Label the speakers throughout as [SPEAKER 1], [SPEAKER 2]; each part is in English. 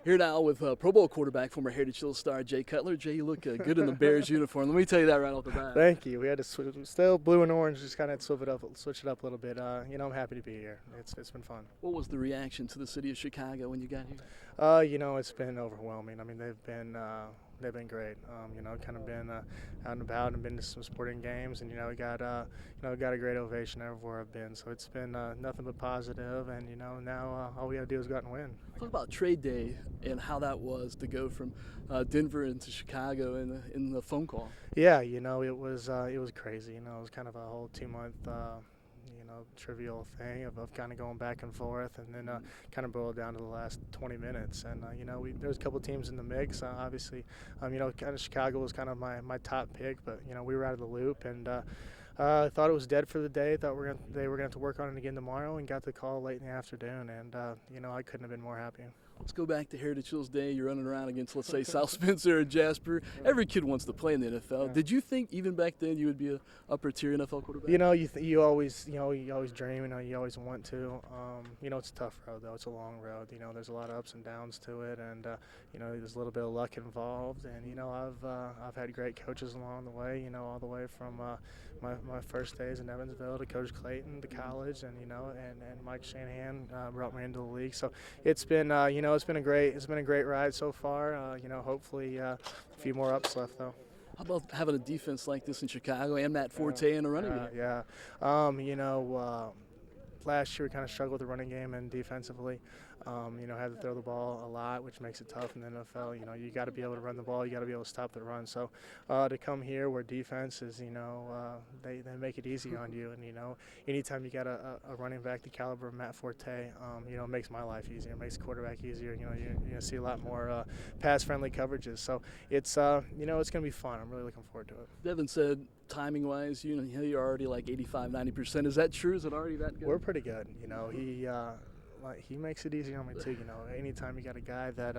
[SPEAKER 1] Here now with Pro Bowl quarterback, former Heritage Hill star Jay Cutler. Jay, you look good in the Bears uniform. Let me tell you that right off the bat.
[SPEAKER 2] Thank you. We had to still blue and orange, just kind of switch it up a little bit. I'm happy to be here. It's been fun.
[SPEAKER 1] What was the reaction to the city of Chicago when you got here?
[SPEAKER 2] It's been overwhelming. I mean, they've been great. Kind of been out and about and been to some sporting games, and we got a great ovation everywhere I've been. So it's been nothing but positive, and now all we have to do is go out and win.
[SPEAKER 1] Talk about trade day and how that was to go from Denver into Chicago in the phone call.
[SPEAKER 2] Yeah, it was crazy. It was kind of a whole 2-month. Trivial thing of kind of going back and forth, and then kind of boiled down to the last 20 minutes. And there was a couple teams in the mix. Obviously, kind of Chicago was kind of my top pick, but we were out of the loop, and I thought it was dead for the day. Thought they were going to have to work on it again tomorrow, and got the call late in the afternoon. And I couldn't have been more happy.
[SPEAKER 1] Let's go back to Heritage Hills Day. You're running around against, let's say, South Spencer or Jasper. Every kid wants to play in the NFL.
[SPEAKER 2] Yeah.
[SPEAKER 1] Did you think even back then you would be a upper-tier NFL quarterback?
[SPEAKER 2] You always dream. You always want to. It's a tough road though. It's a long road. There's a lot of ups and downs to it, and there's a little bit of luck involved. And I've had great coaches along the way. All the way from my first days in Evansville to Coach Clayton to college, and Mike Shanahan brought me into the league. So it's been it's been a great ride so far. Hopefully a few more ups left though.
[SPEAKER 1] How about having a defense like this in Chicago and Matt Forte in the running game?
[SPEAKER 2] Yeah. Last year we kind of struggled with the running game and defensively. Had to throw the ball a lot, which makes it tough in the NFL. You got to be able to run the ball. You got to be able to stop the run. So to come here where defense is, they make it easy on you. And, anytime you got a running back the caliber of Matt Forte, it makes my life easier. It makes the quarterback easier. You see a lot more pass-friendly coverages. So it's going to be fun. I'm really looking forward to it.
[SPEAKER 1] Devin said, timing-wise, you're already like 85-90%. Is that true? Is it already that good?
[SPEAKER 2] We're pretty good. He makes it easy on me too. Anytime you got a guy that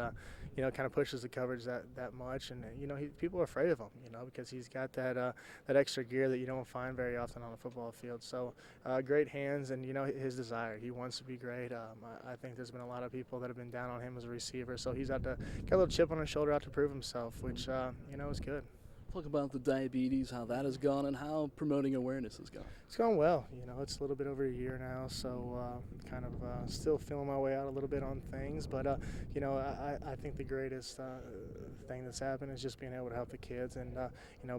[SPEAKER 2] kind of pushes the coverage that much, and people are afraid of him. Because he's got that extra gear that you don't find very often on a football field. So great hands, and his desire. He wants to be great. I think there's been a lot of people that have been down on him as a receiver. So he's got a little chip on his shoulder out to prove himself, which is good.
[SPEAKER 1] Talk about the diabetes, how that has gone, and how promoting awareness has gone.
[SPEAKER 2] It's gone well. It's a little bit over a year now, so kind of still feeling my way out a little bit on things. But, I think the greatest thing that's happened is just being able to help the kids and,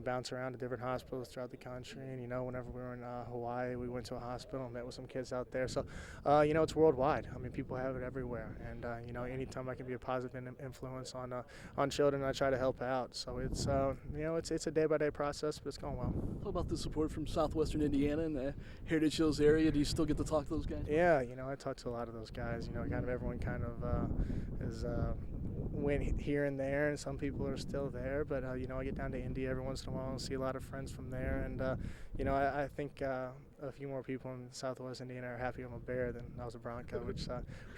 [SPEAKER 2] bounce around to different hospitals throughout the country. And, whenever we were in Hawaii, we went to a hospital and met with some kids out there. So, it's worldwide. I mean, people have it everywhere. And, anytime I can be a positive influence on children, I try to help out. So it's a day-by-day process, but it's going well.
[SPEAKER 1] How about the support from southwestern Indiana and the Heritage Hills area? Do you still get to talk to those guys?
[SPEAKER 2] Yeah, I talk to a lot of those guys. Kind of everyone kind of is went here and there, and some people are still there. But, I get down to Indy every once in a while and see a lot of friends from there. And, I think a few more people in southwest Indiana are happy I'm a Bear than I was a Bronco, which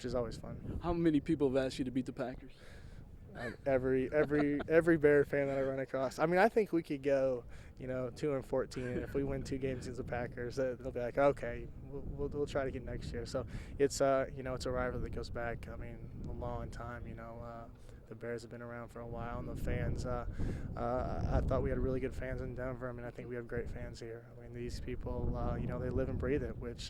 [SPEAKER 2] is always fun.
[SPEAKER 1] How many people have asked you to beat the Packers?
[SPEAKER 2] Every Bear fan that I run across. I mean, I think we could go, 2-14, and if we win 2 games against the Packers, they'll be like, okay, we'll try to get next year. So it's it's a rivalry that goes back. I mean, a long time. The Bears have been around for a while, and the fans. I thought we had really good fans in Denver. I mean, I think we have great fans here. I mean, these people, they live and breathe it, which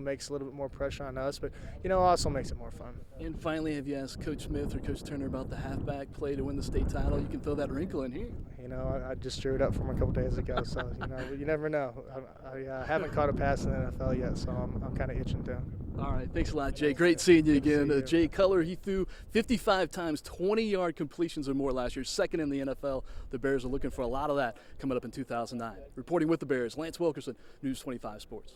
[SPEAKER 2] makes a little bit more pressure on us, but also makes it more fun.
[SPEAKER 1] And finally, have you asked Coach Smith or Coach Turner about the halfback play to win the state title? You can throw that wrinkle in here.
[SPEAKER 2] I just drew it up from a couple days ago, so you never know. I haven't caught a pass in the NFL yet, so I'm kind of itching to.
[SPEAKER 1] All right, thanks a lot, Jay. Great seeing you again. Jay Cutler, he threw 55 times, 20-yard completions or more last year, second in the NFL. The Bears are looking for a lot of that coming up in 2009. Reporting with the Bears, Lance Wilkerson, News 25 Sports.